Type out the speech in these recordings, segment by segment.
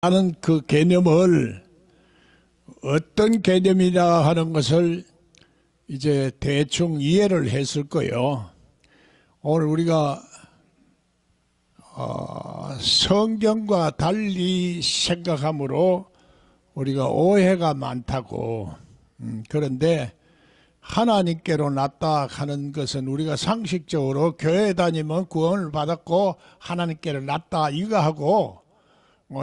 하는 그 개념을 어떤 개념이냐 하는 것을 이제 대충 이해를 했을 거예요. 오늘 우리가 성경과 달리 생각함으로 우리가 오해가 많다고. 그런데 하나님께로 났다 하는 것은 우리가 상식적으로 교회 다니면 구원을 받았고 하나님께로 났다 이거 하고,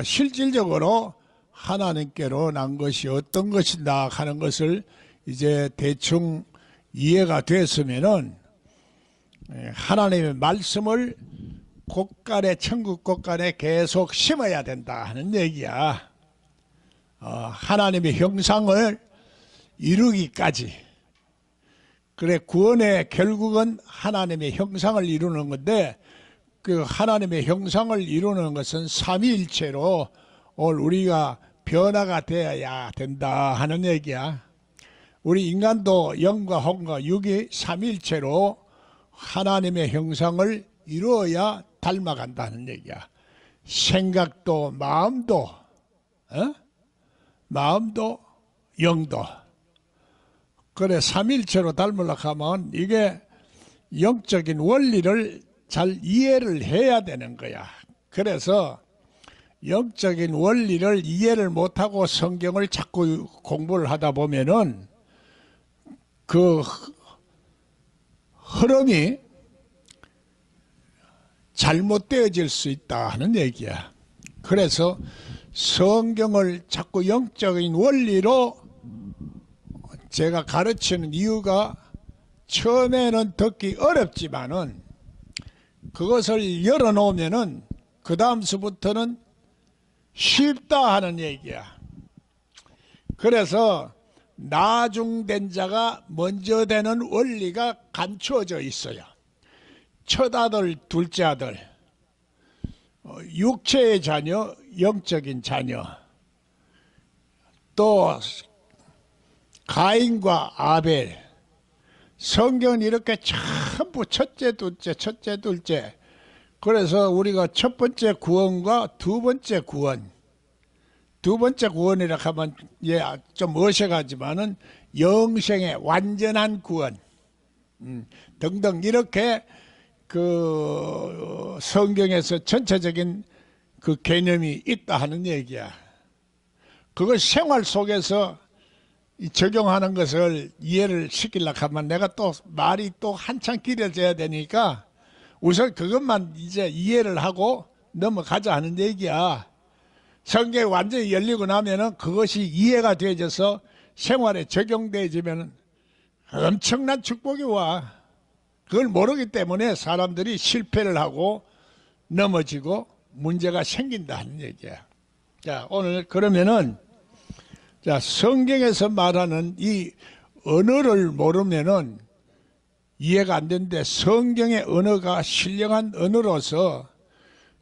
실질적으로 하나님께로 난 것이 어떤 것이다 하는 것을 이제 대충 이해가 됐으면은 하나님의 말씀을 곳간에, 천국 곳간에 계속 심어야 된다 하는 얘기야. 하나님의 형상을 이루기까지. 그래, 구원의 결국은 하나님의 형상을 이루는 건데, 그 하나님의 형상을 이루는 것은 삼위일체로 우리가 변화가 되어야 된다 하는 얘기야. 우리 인간도 영과 혼과 육이 삼위일체로 하나님의 형상을 이루어야 닮아간다는 얘기야. 생각도 마음도 마음도 영도. 그래, 삼일체로 닮으려고 하면 이게 영적인 원리를 잘 이해를 해야 되는 거야. 그래서 영적인 원리를 이해를 못하고 성경을 자꾸 공부를 하다 보면은 그 흐름이 잘못되어질 수 있다 하는 얘기야. 그래서 성경을 자꾸 영적인 원리로 제가 가르치는 이유가, 처음에는 듣기 어렵지만은 그것을 열어놓으면은 그 다음서부터는 쉽다 하는 얘기야. 그래서 나중된 자가 먼저 되는 원리가 감추어져 있어요. 첫 아들, 둘째 아들, 육체의 자녀, 영적인 자녀, 또 가인과 아벨. 성경은 이렇게 전부 첫째, 둘째, 첫째, 둘째. 그래서 우리가 첫 번째 구원과 두 번째 구원, 두 번째 구원이라 하면 좀 어색하지만은 영생의 완전한 구원 등등, 이렇게 그 성경에서 전체적인 그 개념이 있다 하는 얘기야. 그걸 생활 속에서 적용하는 것을 이해를 시키려고 하면 내가 또 말이 또 한참 길어져야 되니까 우선 그것만 이제 이해를 하고 넘어가자 하는 얘기야. 성경이 완전히 열리고 나면은 그것이 이해가 되어져서 생활에 적용되어지면 엄청난 축복이 와. 그걸 모르기 때문에 사람들이 실패를 하고 넘어지고 문제가 생긴다 하는 얘기야. 자, 오늘 그러면은, 자, 성경에서 말하는 이 언어를 모르면은 이해가 안 되는데, 성경의 언어가 신령한 언어로서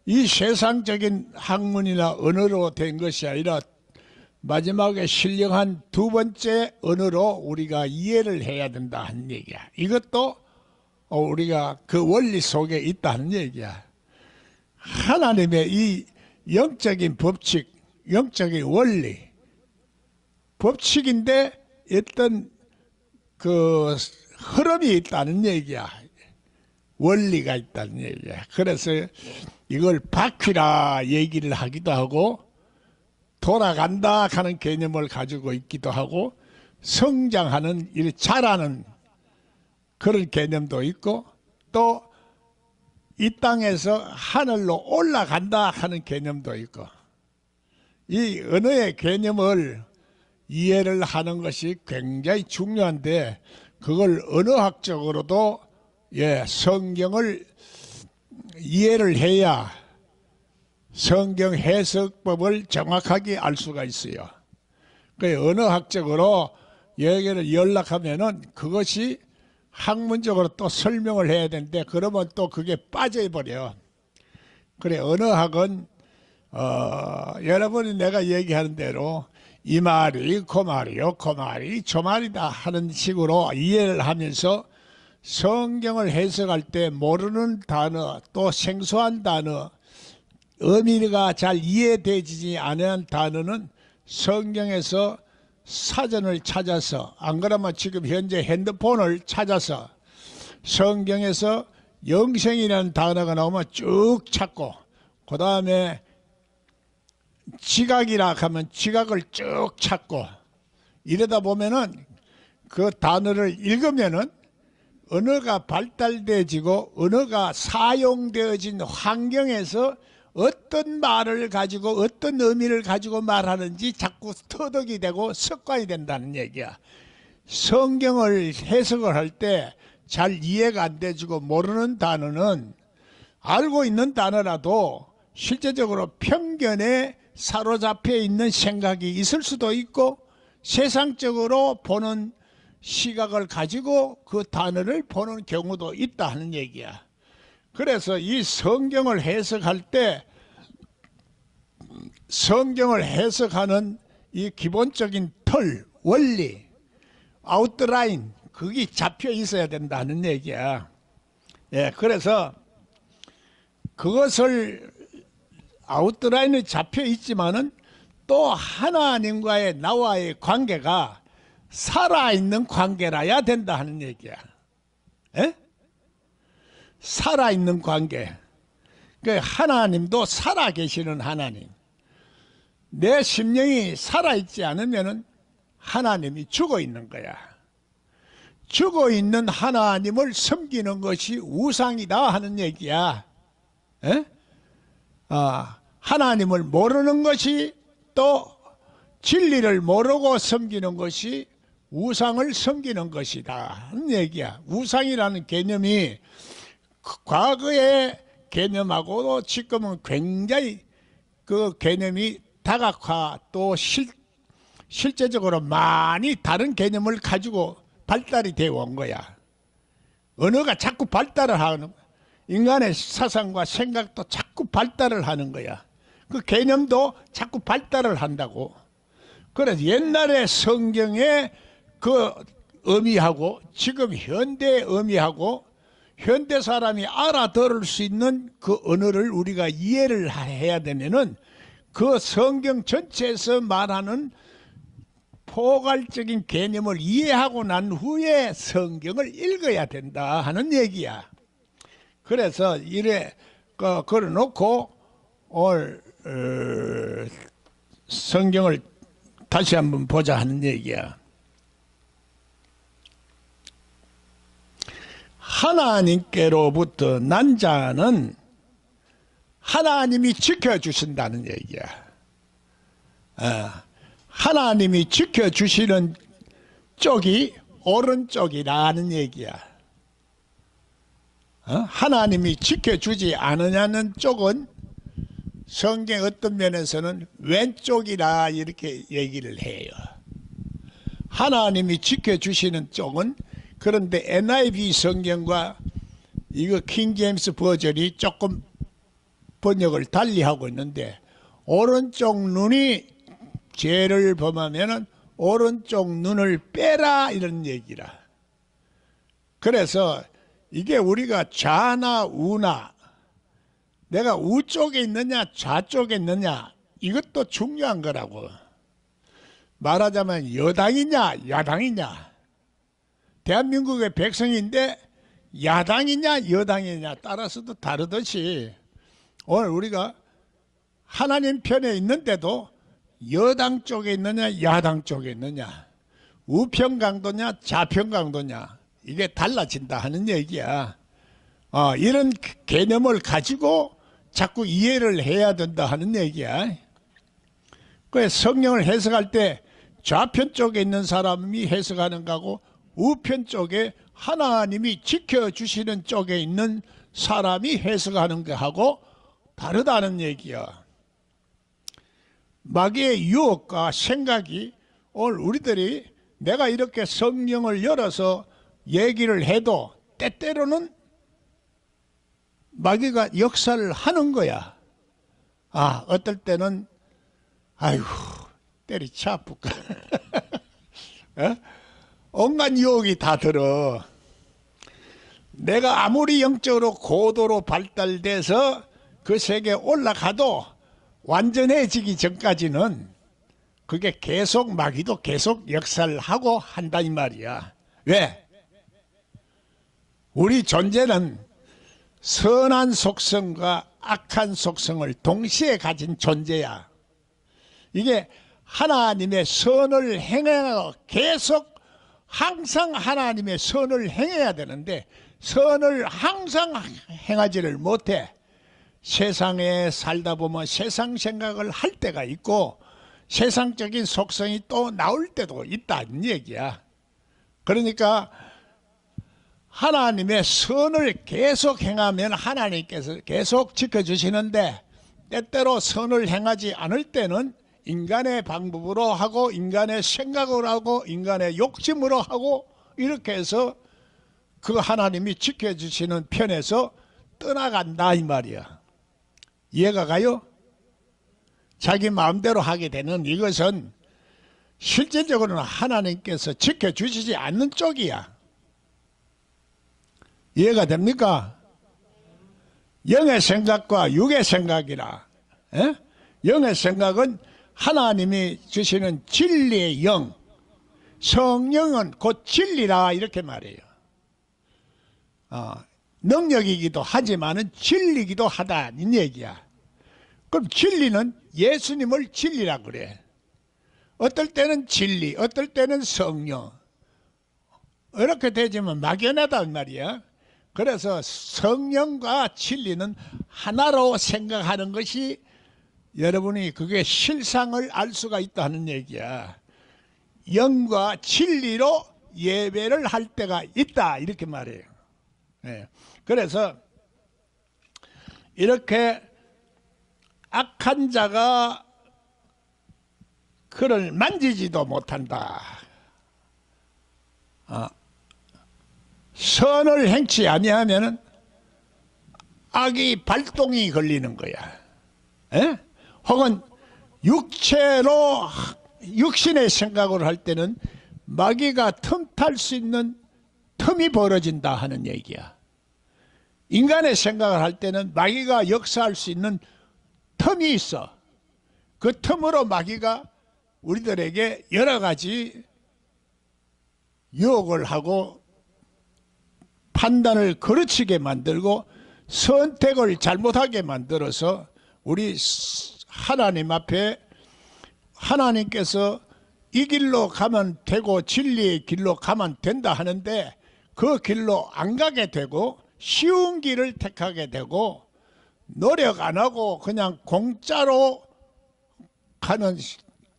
이 세상적인 학문이나 언어로 된 것이 아니라 마지막에 신령한 두 번째 언어로 우리가 이해를 해야 된다 하는 얘기야. 이것도 우리가 그 원리 속에 있다는 얘기야. 하나님의 이 영적인 법칙, 영적인 원리, 법칙인데 어떤 그 흐름이 있다는 얘기야. 원리가 있다는 얘기야. 그래서 이걸 바퀴라 얘기를 하기도 하고, 돌아간다 하는 개념을 가지고 있기도 하고, 성장하는, 자라는 그런 개념도 있고, 또 이 땅에서 하늘로 올라간다 하는 개념도 있고, 이 언어의 개념을 이해를 하는 것이 굉장히 중요한데, 그걸 언어학적으로도 성경을 이해를 해야 성경 해석법을 정확하게 알 수가 있어요. 그 언어학적으로 얘기를 연락하면은 그것이 학문적으로 또 설명을 해야 되는데, 그러면 또 그게 빠져버려. 그래, 언어학은 여러분이 내가 얘기하는 대로 이 말이 그 말이요, 그 말이 저 말이다 하는 식으로 이해를 하면서 성경을 해석할 때 모르는 단어, 또 생소한 단어, 의미가 잘 이해되지 않은 단어는 성경에서 사전을 찾아서, 안 그러면 지금 현재 핸드폰을 찾아서 성경에서 영생이라는 단어가 나오면 쭉 찾고, 그 다음에 지각이라 하면 지각을 쭉 찾고, 이러다 보면은 그 단어를 읽으면은 언어가 발달되어지고 언어가 사용되어진 환경에서 어떤 말을 가지고 어떤 의미를 가지고 말하는지 자꾸 터득이 되고 습관이 된다는 얘기야. 성경을 해석을 할 때 잘 이해가 안 되지고 모르는 단어는 알고 있는 단어라도 실제적으로 편견에 사로잡혀 있는 생각이 있을 수도 있고 세상적으로 보는 시각을 가지고 그 단어를 보는 경우도 있다 하는 얘기야. 그래서 이 성경을 해석할 때 성경을 해석하는 이 기본적인 틀, 원리, 아웃라인, 그게 잡혀 있어야 된다는 얘기야. 예, 그래서 그것을 아웃라인이 잡혀 있지만은 또 하나님과의 나와의 관계가 살아있는 관계라야 된다 하는 얘기야. 예? 살아있는 관계. 그 하나님도 살아계시는 하나님. 내 심령이 살아있지 않으면 하나님이 죽어있는 거야. 죽어있는 하나님을 섬기는 것이 우상이다 하는 얘기야. 에? 하나님을 모르는 것이, 또 진리를 모르고 섬기는 것이 우상을 섬기는 것이다 하는 얘기야. 우상이라는 개념이 과거의 개념하고도 지금은 굉장히 그 개념이 다각화, 또 실제적으로 많이 다른 개념을 가지고 발달이 되어 온 거야. 언어가 자꾸 발달을 하는 거야. 인간의 사상과 생각도 자꾸 발달을 하는 거야. 그 개념도 자꾸 발달을 한다고. 그래서 옛날의 성경의 그 의미하고 지금 현대의 의미하고 현대 사람이 알아들을 수 있는 그 언어를 우리가 이해를 해야 되면은 그 성경 전체에서 말하는 포괄적인 개념을 이해하고 난 후에 성경을 읽어야 된다 하는 얘기야. 그래서 이래 걸어놓고 오늘 성경을 다시 한번 보자 하는 얘기야. 하나님께로부터 난 자는 하나님이 지켜주신다는 얘기야. 하나님이 지켜주시는 쪽이 오른쪽이라는 얘기야. 하나님이 지켜주지 않으냐는 쪽은 성경 어떤 면에서는 왼쪽이라 이렇게 얘기를 해요. 하나님이 지켜주시는 쪽은, 그런데 NIV 성경과 이거 킹제임스 버전이 조금 번역을 달리하고 있는데, 오른쪽 눈이 죄를 범하면은 오른쪽 눈을 빼라 이런 얘기라. 그래서 이게 우리가 좌나 우나, 내가 우쪽에 있느냐 좌쪽에 있느냐, 이것도 중요한 거라고. 말하자면 여당이냐 야당이냐, 대한민국의 백성인데 야당이냐 여당이냐 따라서도 다르듯이 오늘 우리가 하나님 편에 있는데도 여당 쪽에 있느냐 야당 쪽에 있느냐, 우편 강도냐 좌편 강도냐, 이게 달라진다 하는 얘기야. 이런 개념을 가지고 자꾸 이해를 해야 된다 하는 얘기야. 그래서 성경을 해석할 때 좌편 쪽에 있는 사람이 해석하는 거하고 우편 쪽에 하나님이 지켜주시는 쪽에 있는 사람이 해석하는 거하고 다르다는 얘기야. 마귀의 유혹과 생각이 오늘 우리들이 내가 이렇게 성경을 열어서 얘기를 해도 때때로는 마귀가 역사를 하는 거야. 어떨 때는 아이고 때리쳐 아플까. 온갖 유혹이 다 들어. 내가 아무리 영적으로 고도로 발달돼서 그 세계에 올라가도 완전해지기 전까지는 그게 계속 마귀도 계속 역사를 하고 한다 이 말이야. 왜? 우리 존재는 선한 속성과 악한 속성을 동시에 가진 존재야. 이게 하나님의 선을 행해야 계속 항상 하나님의 선을 행해야 되는데 선을 항상 행하지를 못해. 세상에 살다 보면 세상 생각을 할 때가 있고 세상적인 속성이 또 나올 때도 있다는 얘기야. 그러니까 하나님의 선을 계속 행하면 하나님께서 계속 지켜주시는데 때때로 선을 행하지 않을 때는 인간의 방법으로 하고 인간의 생각으로 하고 인간의 욕심으로 하고 이렇게 해서 그 하나님이 지켜주시는 편에서 떠나간다 이 말이야. 이해가 가요? 자기 마음대로 하게 되는 이것은 실질적으로는 하나님께서 지켜주시지 않는 쪽이야. 이해가 됩니까? 영의 생각과 육의 생각이라. 에? 영의 생각은 하나님이 주시는 진리의 영, 성령은 곧 진리라 이렇게 말해요. 능력이기도 하지만은 진리기도 하다는 얘기야. 그럼 진리는 예수님을 진리라 그래. 어떨 때는 진리, 어떨 때는 성령. 이렇게 되지만 막연하단 말이야. 그래서 성령과 진리는 하나로 생각하는 것이 여러분이 그게 실상을 알 수가 있다는 얘기야. 영과 진리로 예배를 할 때가 있다 이렇게 말해요. 네. 그래서 이렇게 악한 자가 그를 만지지도 못한다. 선을 행치 아니하면은 악이 발동이 걸리는 거야. 에? 혹은 육체로 육신의 생각을 할 때는 마귀가 틈탈 수 있는 틈이 벌어진다 하는 얘기야. 인간의 생각을 할 때는 마귀가 역사할 수 있는 틈이 있어. 그 틈으로 마귀가 우리들에게 여러 가지 유혹을 하고 판단을 거르치게 만들고 선택을 잘못하게 만들어서 우리 하나님 앞에 하나님께서 이 길로 가면 되고 진리의 길로 가면 된다 하는데 그 길로 안 가게 되고 쉬운 길을 택하게 되고 노력 안 하고 그냥 공짜로 가는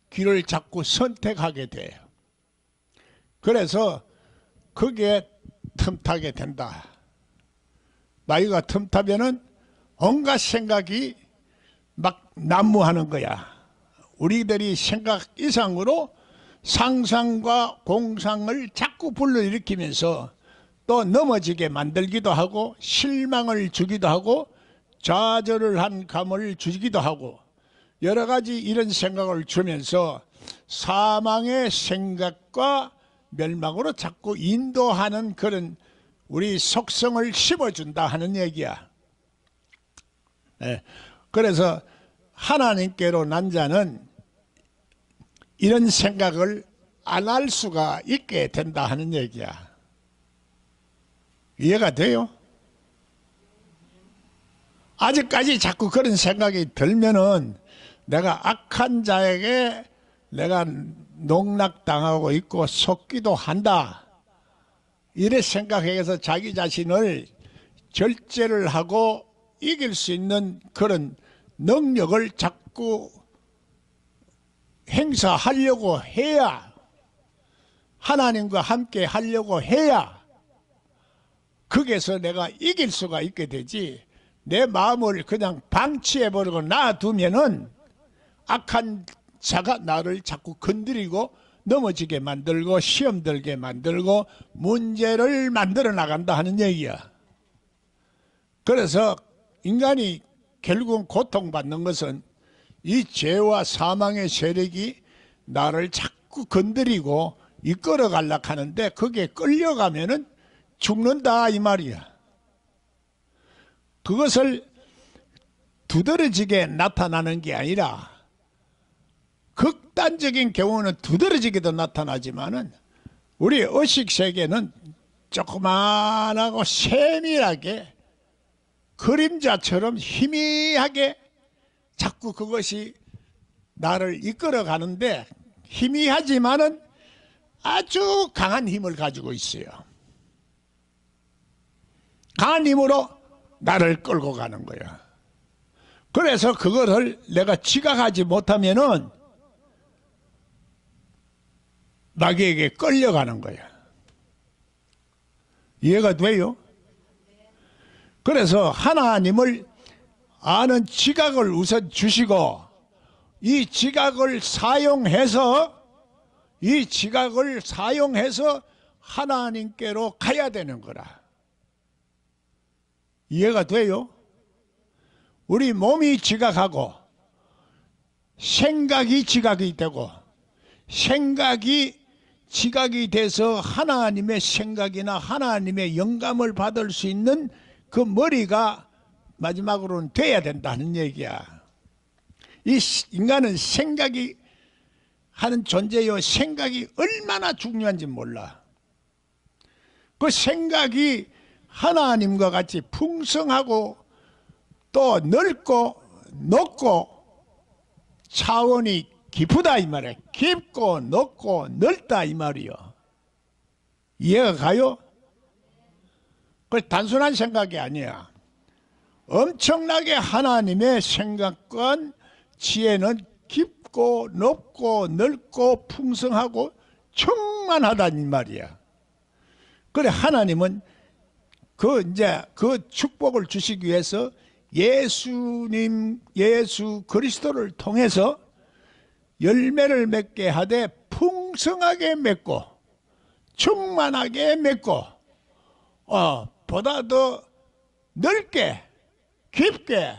길을 자꾸 선택하게 돼요. 그래서 그게 틈타게 된다. 마귀가 틈타면은 온갖 생각이 막 난무하는 거야. 우리들이 생각 이상으로 상상과 공상을 자꾸 불러일으키면서 또 넘어지게 만들기도 하고 실망을 주기도 하고 좌절을 한 감을 주기도 하고 여러 가지 이런 생각을 주면서 사망의 생각과 멸망으로 자꾸 인도하는 그런 우리 속성을 심어준다 하는 얘기야. 그래서 하나님께로 난 자는 이런 생각을 안 할 수가 있게 된다 하는 얘기야. 이해가 돼요? 아직까지 자꾸 그런 생각이 들면은 내가 악한 자에게 내가 농락당하고 있고 속기도 한다. 이래 생각해서 자기 자신을 절제를 하고 이길 수 있는 그런 능력을 자꾸 행사하려고 해야 하나님과 함께 하려고 해야 거기에서 내가 이길 수가 있게 되지. 내 마음을 그냥 방치해버리고 놔두면은 악한 자가 나를 자꾸 건드리고 넘어지게 만들고 시험 들게 만들고 문제를 만들어 나간다 하는 얘기야. 그래서 인간이 결국은 고통받는 것은 이 죄와 사망의 세력이 나를 자꾸 건드리고 이끌어 가려고 하는데 그게 끌려가면은 죽는다 이 말이야. 그것을 두드러지게 나타나는 게 아니라 극단적인 경우는 두드러지게도 나타나지만은 우리 의식 세계는 조그만하고 세밀하게 그림자처럼 희미하게 자꾸 그것이 나를 이끌어 가는데 희미하지만은 아주 강한 힘을 가지고 있어요. 강한 힘으로 나를 끌고 가는 거야. 그래서 그거를 내가 지각하지 못하면은 마귀에게 끌려가는 거야. 이해가 돼요? 그래서 하나님을 아는 지각을 우선 주시고 이 지각을 사용해서 하나님께로 가야 되는 거라. 이해가 돼요? 우리 몸이 지각하고 생각이 지각이 되고 생각이 지각이 돼서 하나님의 생각이나 하나님의 영감을 받을 수 있는 그 머리가 마지막으로는 돼야 된다는 얘기야. 이 인간은 생각이 하는 존재요. 생각이 얼마나 중요한지 몰라. 그 생각이 하나님과 같이 풍성하고 또 넓고 높고 차원이 깊다 이 말이야. 깊고 높고 넓다 이 말이요. 이해가 가요? 그 단순한 생각이 아니야. 엄청나게 하나님의 생각과 지혜는 깊고 높고 넓고 풍성하고 충만하다는 말이야. 그래 하나님은 그 축복을 주시기 위해서 예수 그리스도를 통해서 열매를 맺게 하되 풍성하게 맺고 충만하게 맺고 보다 더 넓게 깊게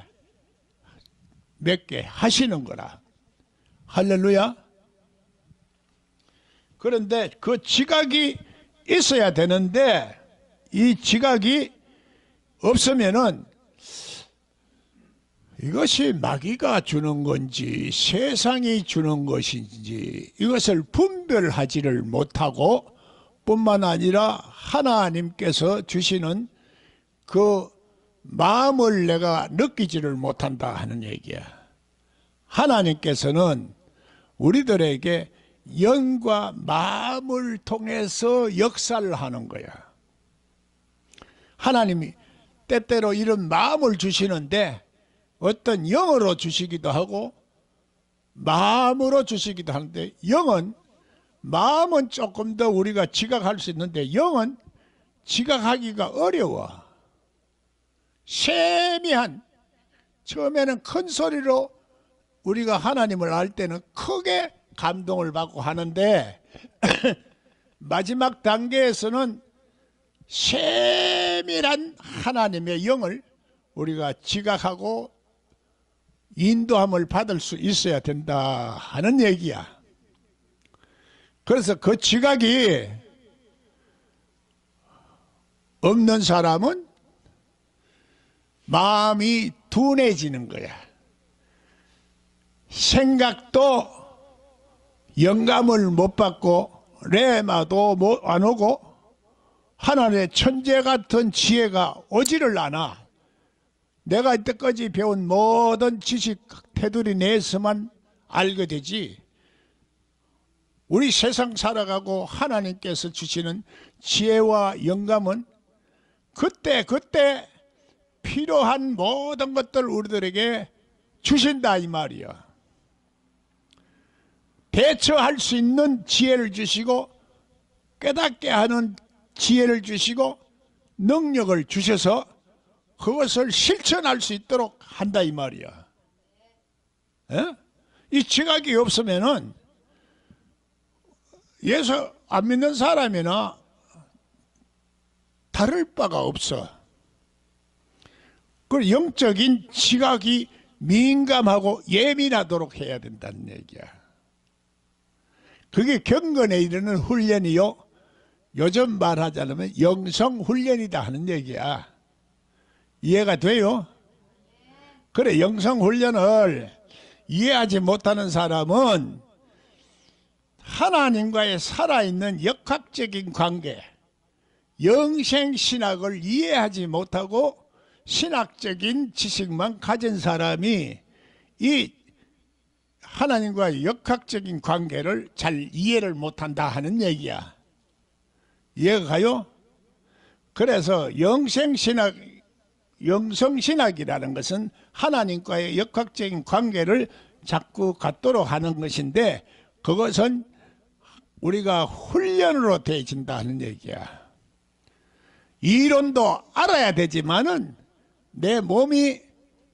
맺게 하시는 거라. 할렐루야. 그런데 그 지각이 있어야 되는데 이 지각이 없으면은 이것이 마귀가 주는 건지 세상이 주는 것인지 이것을 분별하지를 못하고 뿐만 아니라 하나님께서 주시는 그 마음을 내가 느끼지를 못한다 하는 얘기야. 하나님께서는 우리들에게 영과 마음을 통해서 역사를 하는 거야. 하나님이 때때로 이런 마음을 주시는데 어떤 영으로 주시기도 하고 마음으로 주시기도 하는데 마음은 조금 더 우리가 지각할 수 있는데 영은 지각하기가 어려워. 세미한 처음에는 큰 소리로 우리가 하나님을 알 때는 크게 감동을 받고 하는데 마지막 단계에서는 세밀한 하나님의 영을 우리가 지각하고 인도함을 받을 수 있어야 된다 하는 얘기야. 그래서 그 지각이 없는 사람은 마음이 둔해지는 거야. 생각도 영감을 못 받고 레마도 안 오고 하나님의 천재 같은 지혜가 오지를 않아. 내가 이때까지 배운 모든 지식 테두리 내에서만 알게 되지 우리 세상 살아가고 하나님께서 주시는 지혜와 영감은 그때 필요한 모든 것들을 우리들에게 주신다 이 말이야. 대처할 수 있는 지혜를 주시고 깨닫게 하는 지혜를 주시고 능력을 주셔서 그것을 실천할 수 있도록 한다 이 말이야. 에? 이 지각이 없으면은 예수 안 믿는 사람이나 다를 바가 없어. 그 영적인 지각이 민감하고 예민하도록 해야 된다는 얘기야. 그게 경건에 이르는 훈련이요. 요즘 말하자면 영성훈련이다 하는 얘기야. 이해가 돼요? 그래, 영성훈련을 이해하지 못하는 사람은 하나님과의 살아있는 역학적인 관계, 영생신학을 이해하지 못하고 신학적인 지식만 가진 사람이 이 하나님과의 역학적인 관계를 잘 이해를 못한다 하는 얘기야. 이해가 가요? 그래서 영성신학이라는 것은 하나님과의 역학적인 관계를 자꾸 갖도록 하는 것인데, 그것은 우리가 훈련으로 되어진다 하는 얘기야. 이론도 알아야 되지만은 내 몸이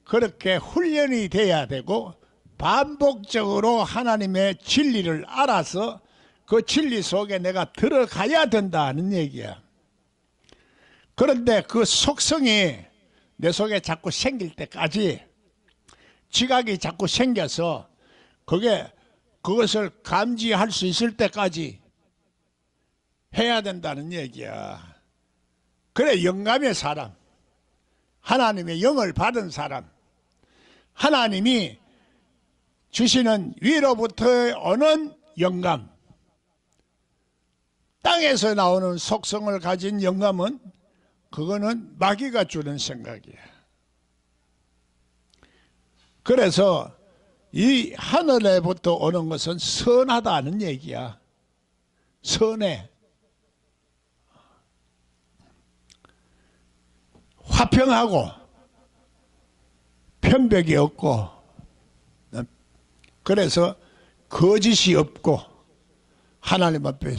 그렇게 훈련이 돼야 되고, 반복적으로 하나님의 진리를 알아서 그 진리 속에 내가 들어가야 된다 하는 얘기야. 그런데 그 속성이 내 속에 자꾸 생길 때까지, 지각이 자꾸 생겨서 그것을 감지할 수 있을 때까지 해야 된다는 얘기야. 그래, 영감의 사람, 하나님의 영을 받은 사람, 하나님이 주시는 위로부터 오는 영감, 땅에서 나오는 속성을 가진 영감은 그거는 마귀가 주는 생각이야. 그래서 이 하늘에부터 오는 것은 선하다는 얘기야. 선해. 화평하고 편벽이 없고, 그래서 거짓이 없고 하나님 앞에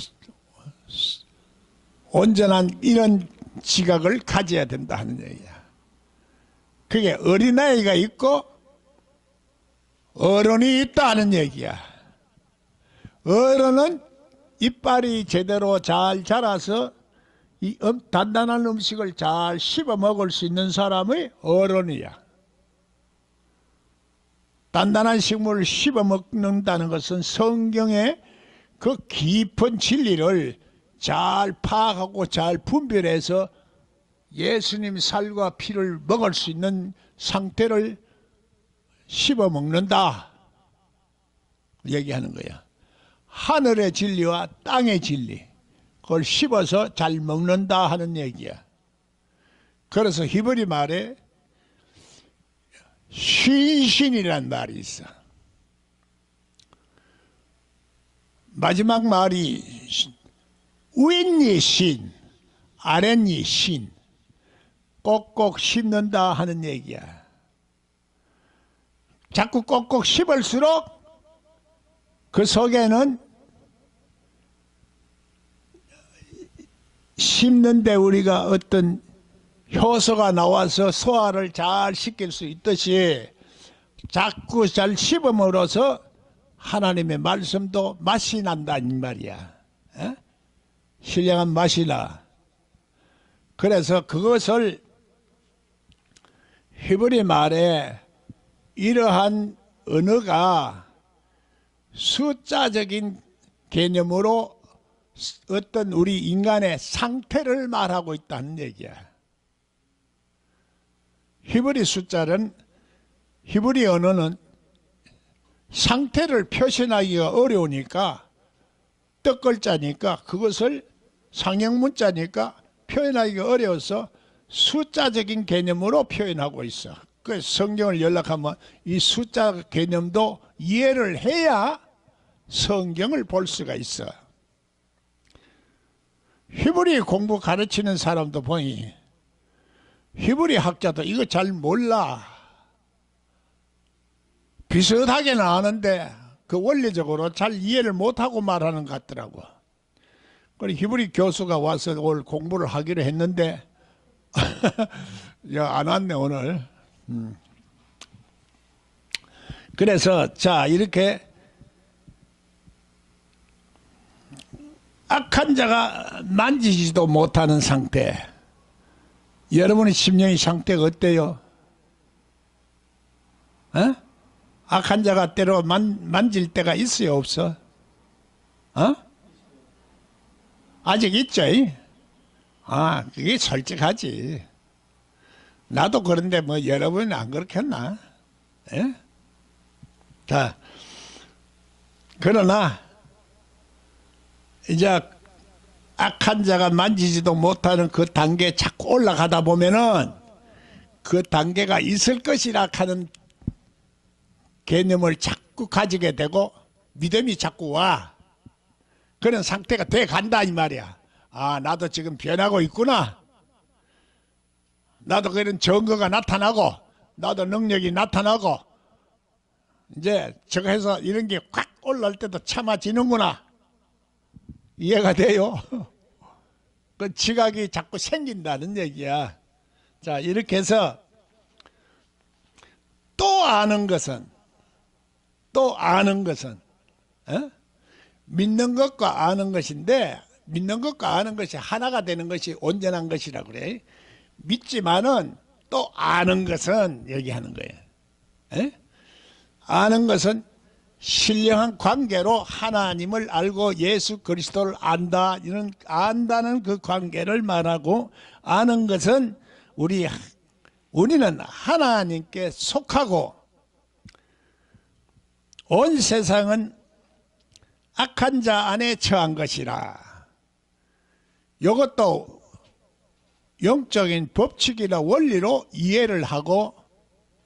온전한 이런 지각을 가져야 된다 하는 얘기야. 그게 어린아이가 있고 어른이 있다 하는 얘기야. 어른은 이빨이 제대로 잘 자라서 이 단단한 음식을 잘 씹어 먹을 수 있는 사람이 어른이야. 단단한 식물을 씹어 먹는다는 것은 성경의 그 깊은 진리를 잘 파악하고 잘 분별해서 예수님 살과 피를 먹을 수 있는 상태를 씹어 먹는다 얘기하는 거야. 하늘의 진리와 땅의 진리, 그걸 씹어서 잘 먹는다 하는 얘기야. 그래서 히브리 말에 신이란 말이 있어. 마지막 말이 윗니 신, 아랫니 신, 꼭꼭 씹는다 하는 얘기야. 자꾸 꼭꼭 씹을수록 그 속에는 씹는데 우리가 어떤 효소가 나와서 소화를 잘 시킬 수 있듯이 자꾸 잘 씹음으로써 하나님의 말씀도 맛이 난다 이 말이야. 에? 신령한 맛이 나. 그래서 그것을 히브리 말에 이러한 언어가 숫자적인 개념으로 어떤 우리 인간의 상태를 말하고 있다는 얘기야. 히브리 숫자는, 히브리 언어는 상태를 표현하기가 어려우니까, 떡글자니까, 그것을 상형문자니까 표현하기가 어려워서 숫자적인 개념으로 표현하고 있어. 그 성경을 연락하면 이 숫자 개념도 이해를 해야 성경을 볼 수가 있어. 히브리 공부 가르치는 사람도 보니 히브리 학자도 이거 잘 몰라. 비슷하게는 아는데 그 원리적으로 잘 이해를 못하고 말하는 것 같더라고. 그리고 히브리 교수가 와서 오늘 공부를 하기로 했는데 야, 안 왔네 오늘. 그래서 자, 이렇게 악한 자가 만지지도 못하는 상태, 여러분의 심령의 상태가 어때요? 어? 악한 자가 때로 만질 때가 있어요, 없어? 어? 아직 있죠? 그게 솔직하지. 나도 그런데 뭐 여러분은 안 그렇겠나? 예? 자, 그러나 이제 악한 자가 만지지도 못하는 그 단계에 자꾸 올라가다 보면은 그 단계가 있을 것이라 하는 개념을 자꾸 가지게 되고 믿음이 자꾸 와. 그런 상태가 돼 간다 이 말이야. 아, 나도 지금 변하고 있구나. 나도 그런 증거가 나타나고 나도 능력이 나타나고 이제 저거 해서 이런 게 확 올라올 때도 참아지는구나. 이해가 돼요? 그 지각이 자꾸 생긴다는 얘기야. 자, 이렇게 해서 또 아는 것은 믿는 것과 아는 것인데, 믿는 것과 아는 것이 하나가 되는 것이 온전한 것이라고 그래. 믿지만은 또 아는 것은 얘기하는 거예요. 에? 아는 것은 신령한 관계로 하나님을 알고 예수 그리스도를 안다, 이런 안다는 그 관계를 말하고, 아는 것은 우리는 하나님께 속하고 온 세상은 악한 자 안에 처한 것이라. 이것도 영적인 법칙이나 원리로 이해를 하고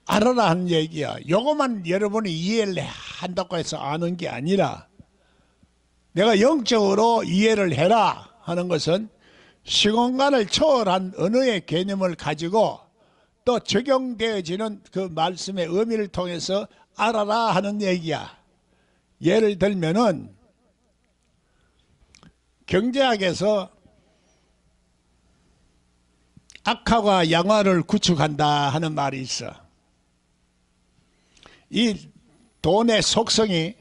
알아라 하는 얘기야. 이것만 여러분이 이해를 한다고 해서 아는 게 아니라, 내가 영적으로 이해를 해라 하는 것은 시공간을 초월한 언어의 개념을 가지고 또 적용되어지는 그 말씀의 의미를 통해서 알아라 하는 얘기야. 예를 들면은 경제학에서 악화와 양화를 구축한다 하는 말이 있어. 이 돈의 속성이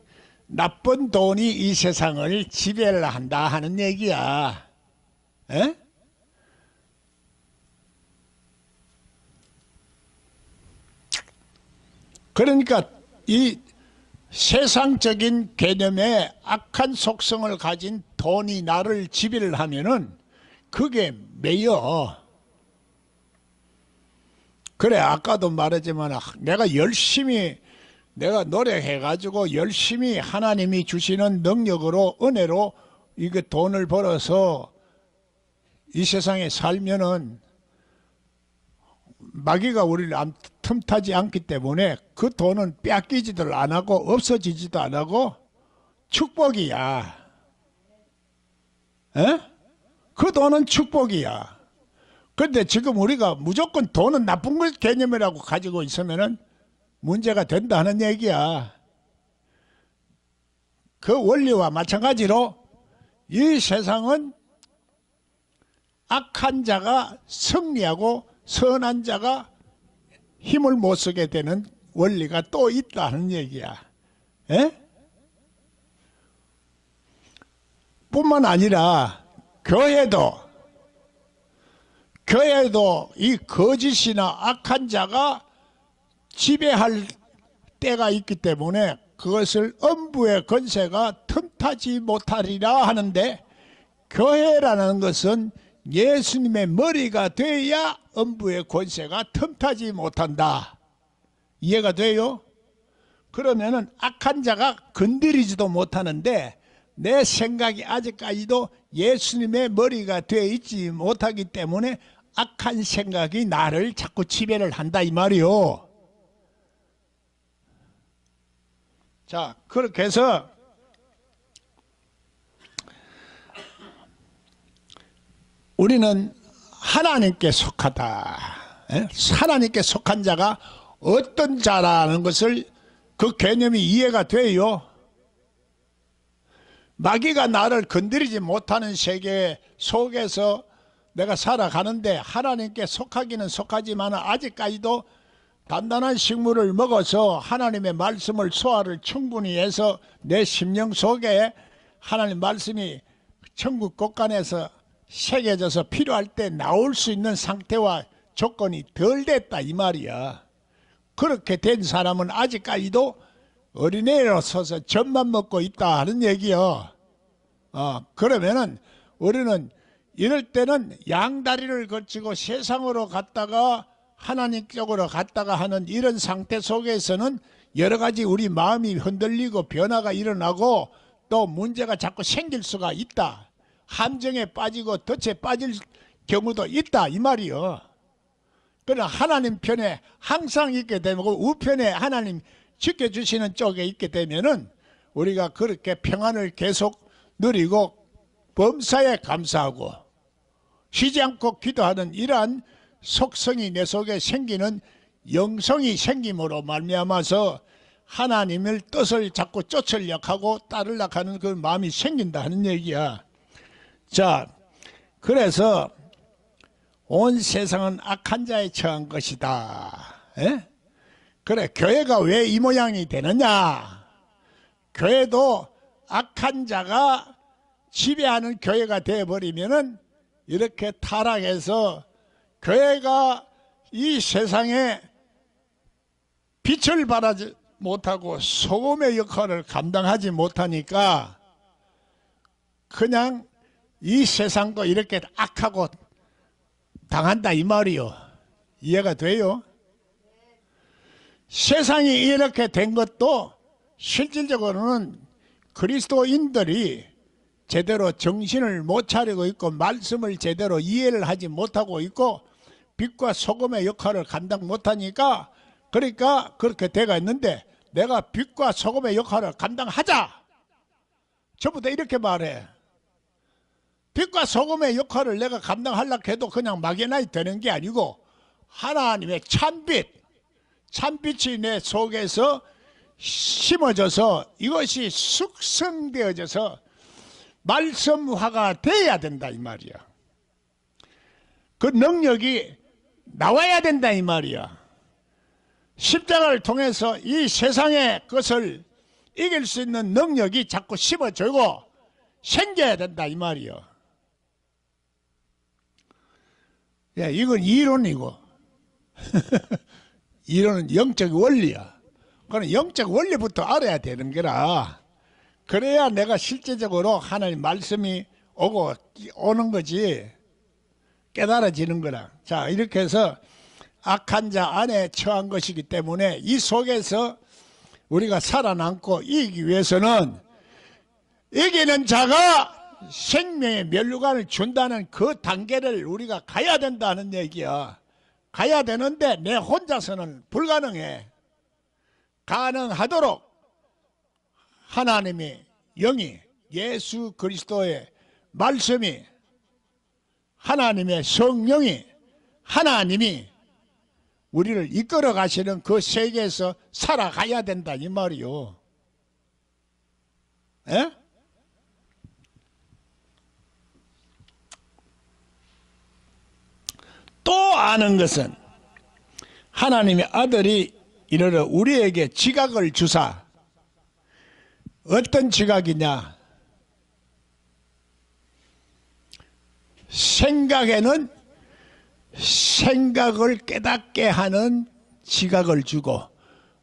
나쁜 돈이 이 세상을 지배를 한다 하는 얘기야. 에? 그러니까 이 세상적인 개념의 악한 속성을 가진 돈이 나를 지배를 하면은 그게 매여. 그래, 아까도 말했지만 내가 노력해가지고 열심히 하나님이 주시는 능력으로, 은혜로 이게 돈을 벌어서 이 세상에 살면은 마귀가 우리를 틈타지 않기 때문에 그 돈은 뺏기지도 안 하고 없어지지도 안 하고 축복이야. 에? 그 돈은 축복이야. 그런데 지금 우리가 무조건 돈은 나쁜 것 개념이라고 가지고 있으면은 문제가 된다는 얘기야. 그 원리와 마찬가지로 이 세상은 악한 자가 승리하고 선한 자가 힘을 못 쓰게 되는 원리가 또 있다는 얘기야. 에? 뿐만 아니라 교회도 이 거짓이나 악한 자가 지배할 때가 있기 때문에 그것을 엄부의 권세가 틈타지 못하리라 하는데, 교회라는 것은 예수님의 머리가 돼야 엄부의 권세가 틈타지 못한다. 이해가 돼요? 그러면은 악한 자가 건드리지도 못하는데 내 생각이 아직까지도 예수님의 머리가 되어 있지 못하기 때문에 악한 생각이 나를 자꾸 지배를 한다 이 말이요. 자, 그렇게 해서 우리는 하나님께 속하다. 하나님께 속한 자가 어떤 자라는 것을, 그 개념이 이해가 돼요. 마귀가 나를 건드리지 못하는 세계 속에서 내가 살아가는데 하나님께 속하기는 속하지만 아직까지도 단단한 식물을 먹어서 하나님의 말씀을 소화를 충분히 해서 내 심령 속에 하나님 말씀이 천국 곳간에서 새겨져서 필요할 때 나올 수 있는 상태와 조건이 덜 됐다 이 말이야. 그렇게 된 사람은 아직까지도 어린애로 서서 젖만 먹고 있다 하는 얘기요. 그러면은 우리는 이럴 때는 양다리를 걸치고 세상으로 갔다가 하나님 쪽으로 갔다가 하는 이런 상태 속에서는 여러 가지 우리 마음이 흔들리고 변화가 일어나고 또 문제가 자꾸 생길 수가 있다. 함정에 빠지고 덫에 빠질 경우도 있다 이 말이요. 그러나 하나님 편에 항상 있게 되고 우편에 하나님 지켜주시는 쪽에 있게 되면은 우리가 그렇게 평안을 계속 누리고 범사에 감사하고 쉬지 않고 기도하는 이러한 속성이 내 속에 생기는 영성이 생김으로 말미암아서 하나님의 뜻을 자꾸 쫓으려고 하고 따르려고 하는 그 마음이 생긴다 하는 얘기야. 자, 그래서 온 세상은 악한 자에 처한 것이다. 에? 그래, 교회가 왜 이 모양이 되느냐? 교회도 악한 자가 지배하는 교회가 되어버리면은 이렇게 타락해서 교회가 이 세상에 빛을 발하지 못하고 소금의 역할을 감당하지 못하니까 그냥 이 세상도 이렇게 악하고 당한다 이 말이요. 이해가 돼요? 세상이 이렇게 된 것도 실질적으로는 그리스도인들이 제대로 정신을 못 차리고 있고 말씀을 제대로 이해를 하지 못하고 있고 빛과 소금의 역할을 감당 못하니까 그러니까 그렇게 돼가 있는데 내가 빛과 소금의 역할을 감당하자. 전부 다 이렇게 말해. 빛과 소금의 역할을 내가 감당하려고 해도 그냥 막연하게 되는 게 아니고 하나님의 참빛, 참빛이 내 속에서 심어져서 이것이 숙성되어져서 말씀화가 돼야 된다 이 말이야. 그 능력이 나와야 된다 이 말이야. 십자가를 통해서 이 세상의 것을 이길 수 있는 능력이 자꾸 심어지고 생겨야 된다 이 말이요. 야, 이건 이론이고 이론은 영적 원리야. 그건 영적 원리부터 알아야 되는 거라. 그래야 내가 실제적으로 하나님 말씀이 오는 거지 깨달아지는 거라. 자, 이렇게 해서 악한 자 안에 처한 것이기 때문에 이 속에서 우리가 살아남고 이기기 위해서는 이기는 자가 생명의 면류관을 준다는 그 단계를 우리가 가야 된다는 얘기야. 가야 되는데 내 혼자서는 불가능해. 가능하도록 하나님의 영이 예수 그리스도의 말씀이 하나님의 성령이 하나님이 우리를 이끌어 가시는 그 세계에서 살아가야 된다 이 말이요. 에? 또 아는 것은 하나님의 아들이 이르러 우리에게 지각을 주사. 어떤 지각이냐? 생각에는 생각을 깨닫게 하는 지각을 주고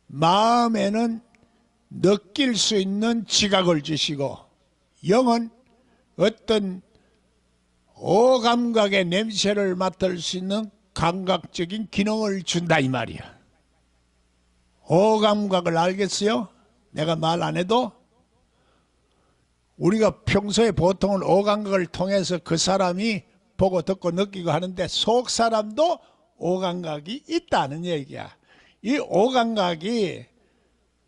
마음에는 느낄 수 있는 지각을 주시고 영은 어떤 오감각의 냄새를 맡을 수 있는 감각적인 기능을 준다 이 말이야. 오감각을 알겠어요? 내가 말 안 해도 우리가 평소에 보통은 오감각을 통해서 그 사람이 보고 듣고 느끼고 하는데 속 사람도 오감각이 있다는 얘기야. 이 오감각이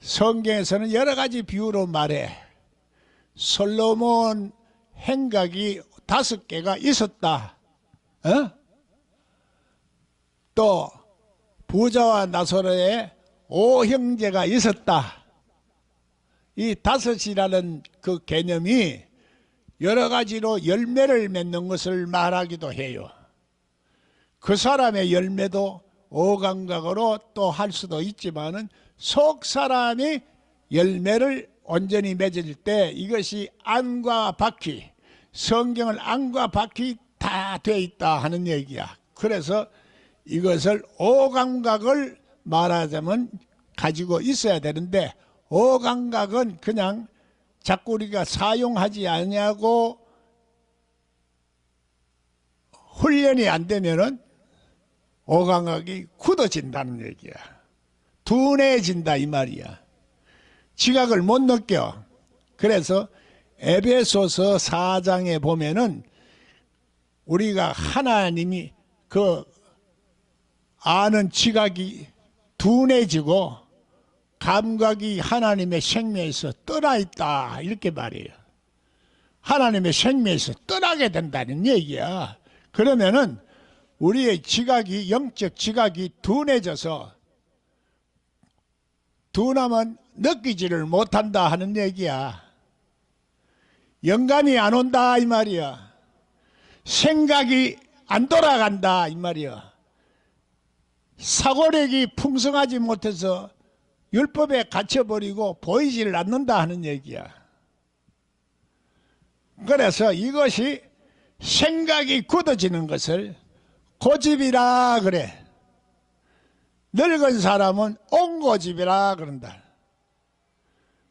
성경에서는 여러 가지 비유로 말해. 솔로몬 행각이 5개가 있었다. 또 부자와 나사로의 5형제가 있었다. 이 5이라는 그 개념이 여러 가지로 열매를 맺는 것을 말하기도 해요. 그 사람의 열매도 오감각으로 또 할 수도 있지만은 속 사람이 열매를 온전히 맺을 때 이것이 안과 바퀴, 성경을 안과 바퀴 다 돼 있다 하는 얘기야. 그래서 이것을 오감각을 말하자면 가지고 있어야 되는데 오감각은 그냥 자꾸 우리가 사용하지 않냐고 훈련이 안 되면은 오감각이 굳어진다는 얘기야. 둔해진다 이 말이야. 지각을 못 느껴. 그래서 에베소서 4장에 보면은 우리가 하나님이 그 아는 지각이 둔해지고 감각이 하나님의 생명에서 떠나 있다 이렇게 말해요. 하나님의 생명에서 떠나게 된다는 얘기야. 그러면은 우리의 지각이 영적 지각이 둔해져서 둔하면 느끼지를 못한다 하는 얘기야. 영감이 안 온다 이 말이야. 생각이 안 돌아간다 이 말이야. 사고력이 풍성하지 못해서 율법에 갇혀버리고 보이질 않는다 하는 얘기야. 그래서 이것이 생각이 굳어지는 것을 고집이라 그래. 늙은 사람은 옹고집이라 그런다.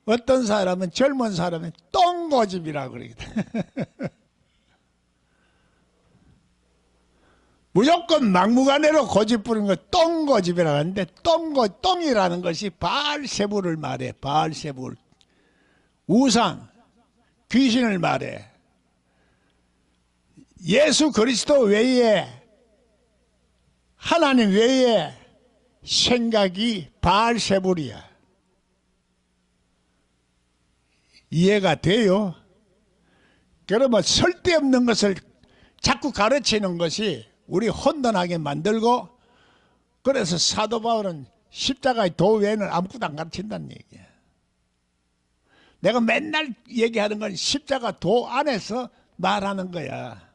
어떤 사람은 젊은 사람은 똥고집이라 그러거든. 무조건 막무가내로 고집 부리는 거 똥고집이라 하는데 똥이라는 것이 바알세불을 말해. 바알세불. 우상, 귀신을 말해. 예수 그리스도 외에 하나님 외에 생각이 바알세불이야. 이해가 돼요? 그러면 쓸데없는 것을 자꾸 가르치는 것이 우리 혼돈하게 만들고, 그래서 사도 바울은 십자가의 도 외에는 아무것도 안 가르친다는 얘기야. 내가 맨날 얘기하는 건 십자가 도 안에서 말하는 거야.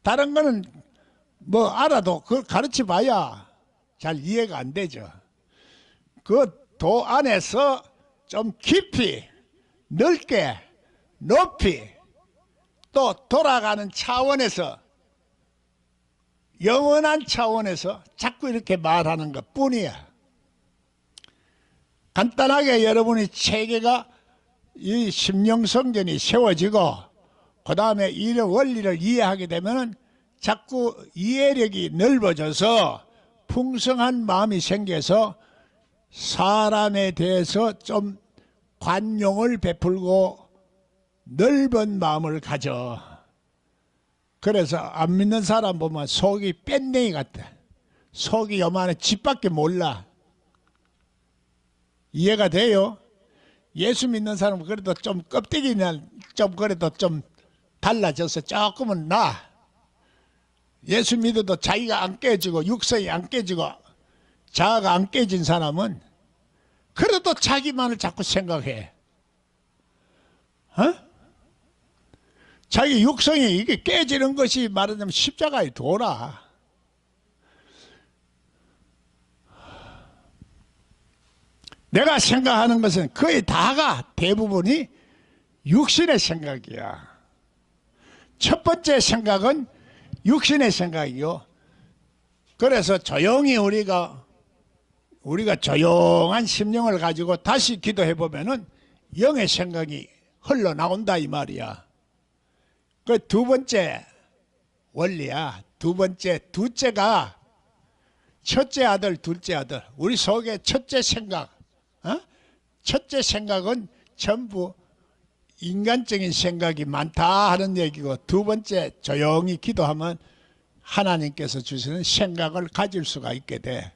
다른 거는 뭐 알아도 그걸 가르쳐 봐야 잘 이해가 안 되죠. 그 도 안에서 좀 깊이, 넓게, 높이, 또 돌아가는 차원에서, 영원한 차원에서 자꾸 이렇게 말하는 것 뿐이야. 간단하게 여러분이 체계가 이 심령성전이 세워지고 그 다음에 이 원리를 이해하게 되면 자꾸 이해력이 넓어져서 풍성한 마음이 생겨서 사람에 대해서 좀 관용을 베풀고 넓은 마음을 가져. 그래서 안 믿는 사람 보면 속이 뺀댕이 같아. 속이 요만한 집밖에 몰라. 이해가 돼요? 예수 믿는 사람은 그래도 좀 껍데기는 좀 그래도 좀 달라져서 조금은 나아. 예수 믿어도 자기가 안 깨지고 육성이 안 깨지고 자아가 안 깨진 사람은 그래도 자기만을 자꾸 생각해. 어? 자기 육성이 이게 깨지는 것이 말하자면 십자가의 도라. 내가 생각하는 것은 거의 다가 대부분이 육신의 생각이야. 첫 번째 생각은 육신의 생각이요. 그래서 조용히 우리가 조용한 심령을 가지고 다시 기도해 보면은 영의 생각이 흘러나온다 이 말이야. 그 두 번째 원리야. 둘째가 첫째 아들, 둘째 아들. 우리 속에 첫째 생각, 첫째 생각은 전부 인간적인 생각이 많다 하는 얘기고, 두 번째 조용히 기도하면 하나님께서 주시는 생각을 가질 수가 있게 돼.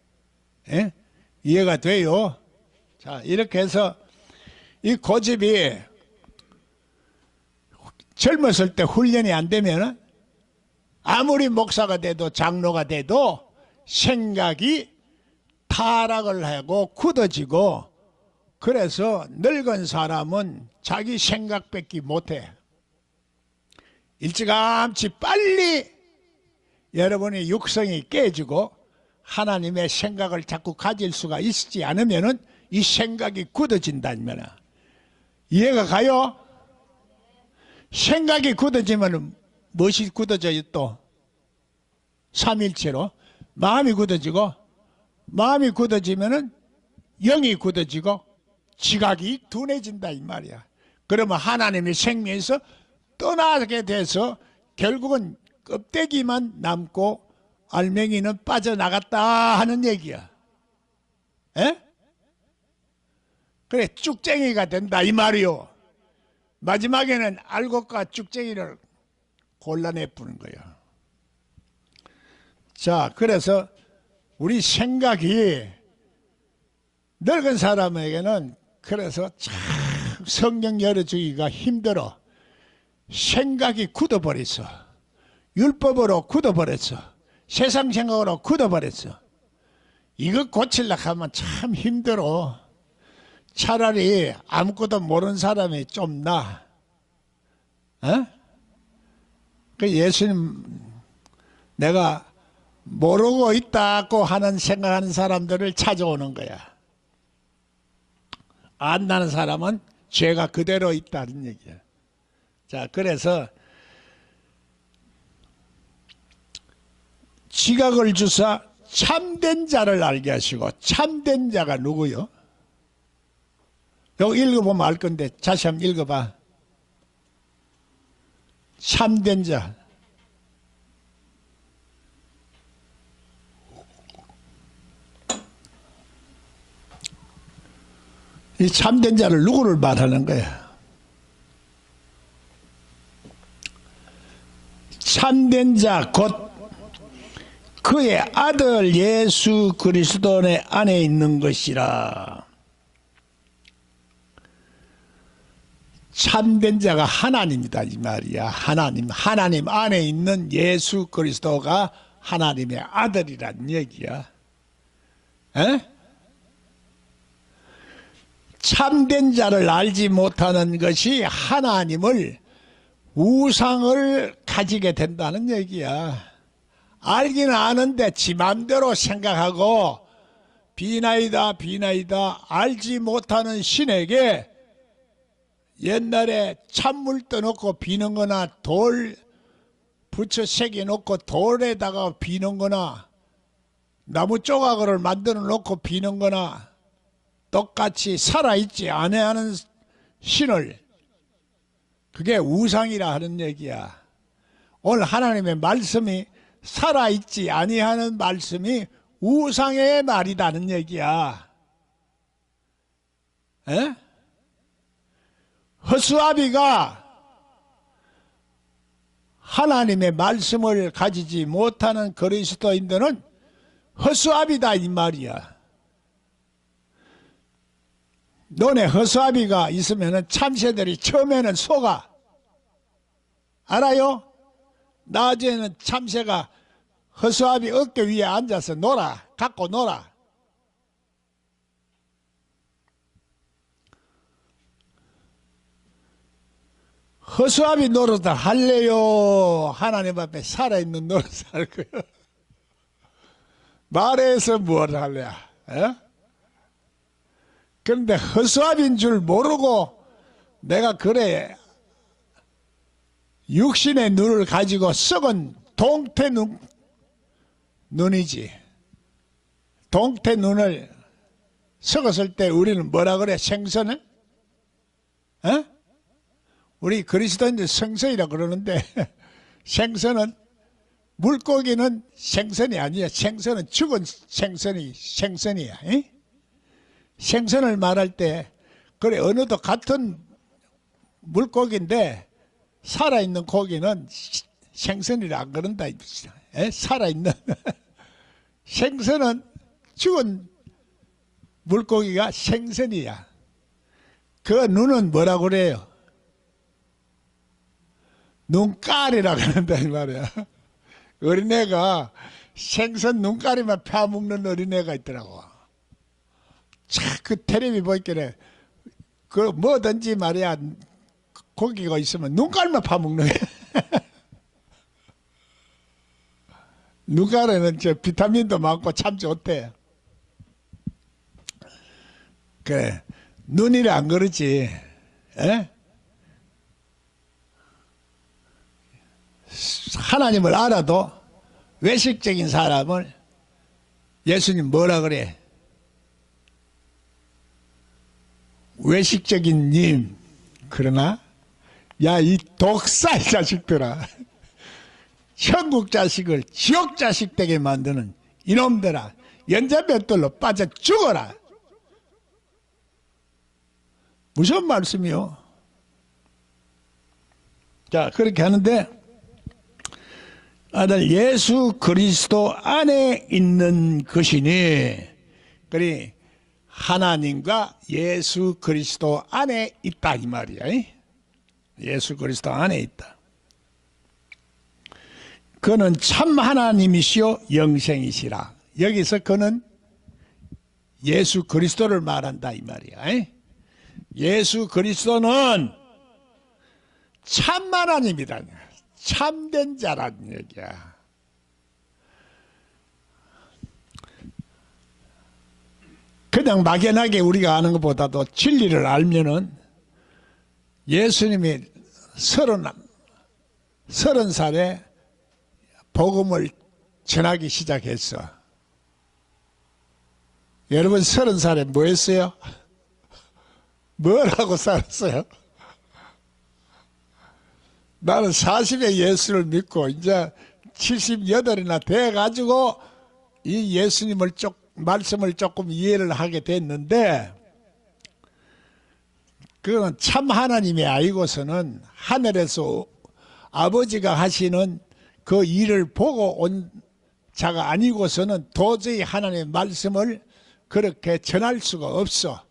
예? 이해가 돼요? 자, 이렇게 해서 이 고집이 젊었을 때 훈련이 안 되면 아무리 목사가 돼도 장로가 돼도 생각이 타락을 하고 굳어지고, 그래서 늙은 사람은 자기 생각밖에 못해. 일찌감치 빨리 여러분의 육성이 깨지고 하나님의 생각을 자꾸 가질 수가 있지 않으면 이 생각이 굳어진다는 거야. 이해가 가요? 생각이 굳어지면 무엇이 굳어져요? 또 삼일체로 마음이 굳어지고, 마음이 굳어지면 영이 굳어지고 지각이 둔해진다 이 말이야. 그러면 하나님의 생명에서 떠나게 돼서 결국은 껍데기만 남고 알맹이는 빠져나갔다 하는 얘기야. 에? 그래, 쭉쟁이가 된다 이 말이요. 마지막에는 알곡과 쭉쟁이를 골라내 부는 거야. 자, 그래서 우리 생각이 늙은 사람에게는 그래서 참 성경 열어주기가 힘들어. 생각이 굳어버렸어. 율법으로 굳어버렸어. 세상 생각으로 굳어버렸어. 이거 고치려고 하면 참 힘들어. 차라리 아무것도 모르는 사람이 좀 나아. 어? 그 예수님, 내가 모르고 있다고 하는 생각하는 사람들을 찾아오는 거야. 안다는 사람은 죄가 그대로 있다는 얘기야. 자, 그래서 지각을 주사 참된 자를 알게 하시고, 참된 자가 누구요? 여기 읽어보면 알 건데 다시 한번 읽어봐. 참된 자. 이 참된 자를 누구를 말하는 거야? 참된 자 곧 그의 아들 예수 그리스도 안에 있는 것이라. 참된 자가 하나님이다 이 말이야. 하나님 안에 있는 예수 그리스도가 하나님의 아들이란 얘기야. 에? 참된 자를 알지 못하는 것이 하나님을 우상을 가지게 된다는 얘기야. 알기는 아는데 지 맘대로 생각하고 비나이다 알지 못하는 신에게 옛날에 찬물 떠놓고 비는 거나 돌 붙여 새겨놓고 돌에다가 비는 거나 나무 조각을 만들어 놓고 비는 거나 똑같이 살아있지 아니하는 신을, 그게 우상이라 하는 얘기야. 오늘 하나님의 말씀이 살아있지 아니하는 말씀이 우상의 말이라는 얘기야. 에? 허수아비가 하나님의 말씀을 가지지 못하는 그리스도인들은 허수아비다 이 말이야. 논에 허수아비가 있으면 참새들이 처음에는 속아. 알아요? 낮에는 참새가 허수아비 어깨 위에 앉아서 갖고 놀아. 허수아비 노릇을 할래요? 하나님 앞에 살아있는 노릇을 할 거예요? 말해서 뭘 할래요? 그런데 허수아비인 줄 모르고 내가 그래 육신의 눈을 가지고 썩은 동태 눈이지. 동태 눈을 썩었을 때 우리는 뭐라 그래? 생선을? 우리 그리스도인들 생선이라 그러는데 생선은, 물고기는 생선이 아니야. 생선은 죽은 생선이야. 생선을 말할 때 그래 어느도 같은 물고기인데 살아있는 고기는 생선이라 안 그런다. 살아있는 생선은 죽은 물고기가 생선이야. 그 눈은 뭐라고 그래요? 눈깔이라고 하는다 이 말이야. 어린애가 생선 눈깔이만 펴먹는 어린애가 있더라고. 참 그 텔레비 보이길래 그 뭐든지 말이야 고기가 있으면 눈깔만 파먹는 거야. 눈깔에는 저 비타민도 많고 참 좋대. 그래 눈이라 안 그러지. 하나님을 알아도 외식적인 사람을 예수님 뭐라 그래? 외식적인 님. 그러나 야 이 독사 이 자식들아, 천국 자식을 지옥 자식 되게 만드는 이놈들아, 연자맷돌로 빠져 죽어라. 무슨 말씀이요? 자, 그렇게 하는데 아들 예수 그리스도 안에 있는 것이니, 그리 하나님과 예수 그리스도 안에 있다 이 말이야. 예수 그리스도 안에 있다. 그는 참 하나님이시요 영생이시라. 여기서 그는 예수 그리스도를 말한다 이 말이야. 예수 그리스도는 참 하나님이다. 참된 자라는 얘기야. 그냥 막연하게 우리가 아는 것보다도 진리를 알면은, 예수님이 30살에 복음을 전하기 시작했어. 여러분 30살에 뭐 했어요? 뭘 하고 살았어요? 나는 40에 예수를 믿고 이제 78이나 돼가지고 이 예수님을 말씀을 조금 이해를 하게 됐는데, 그건 참 하나님이 아니고서는 하늘에서 아버지가 하시는 그 일을 보고 온 자가 아니고서는 도저히 하나님의 말씀을 그렇게 전할 수가 없어.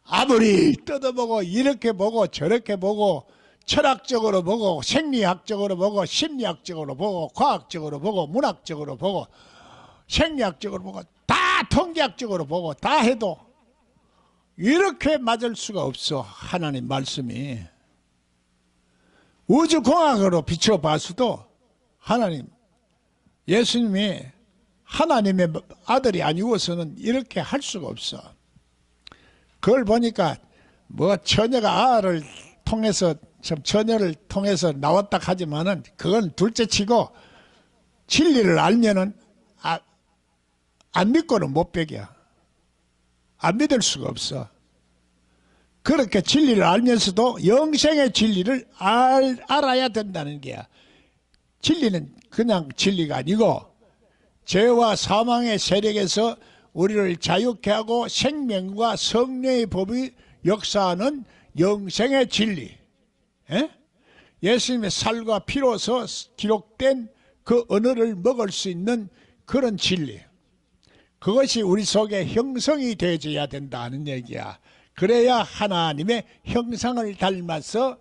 아무리 뜯어보고 이렇게 보고 저렇게 보고 철학적으로 보고 생리학적으로 보고 심리학적으로 보고 과학적으로 보고 문학적으로 보고 생리학적으로 보고 다 통계학적으로 보고 다 해도 이렇게 맞을 수가 없어. 하나님 말씀이 우주공학으로 비춰봤어도 하나님, 예수님이 하나님의 아들이 아니고서는 이렇게 할 수가 없어. 그걸 보니까 뭐 처녀가 아를 통해서, 처녀를 통해서 나왔다 하지만은 그건 둘째치고 진리를 알면은 안 믿고는 못 배겨. 안 믿을 수가 없어. 그렇게 진리를 알면서도 영생의 진리를 알아야 된다는 게야. 진리는 그냥 진리가 아니고 죄와 사망의 세력에서 우리를 자유케 하고 생명과 성령의 법이 역사하는 영생의 진리. 예수님의 살과 피로서 기록된 그 언어를 먹을 수 있는 그런 진리. 그것이 우리 속에 형성이 되어져야 된다는 얘기야. 그래야 하나님의 형상을 닮아서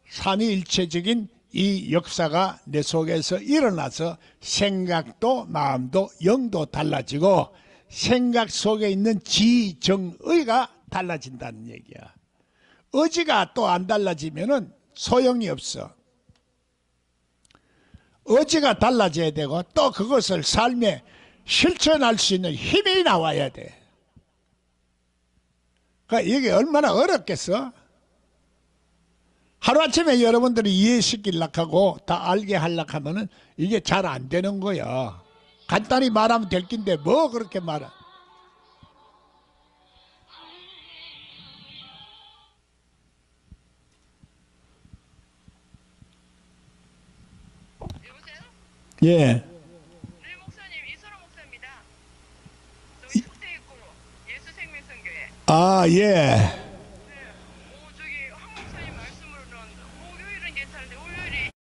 삼위일체적인 이 역사가 내 속에서 일어나서 생각도 마음도 영도 달라지고 생각 속에 있는 지정의가 달라진다는 얘기야. 의지가 또 안 달라지면은 소용이 없어. 의지가 달라져야 되고 또 그것을 삶에 실천할 수 있는 힘이 나와야 돼. 그러니까 이게 얼마나 어렵겠어? 하루아침에 여러분들이 이해시키려고 하고 다 알게 하려고 하면은 이게 잘 안 되는 거야. 간단히 말하면 될 낀데 뭐 그렇게 말해. 여보세요? 예. 네, 목사님 이소라 목사입니다. 저희 속대입구로 예수생명선교회. 아, 예.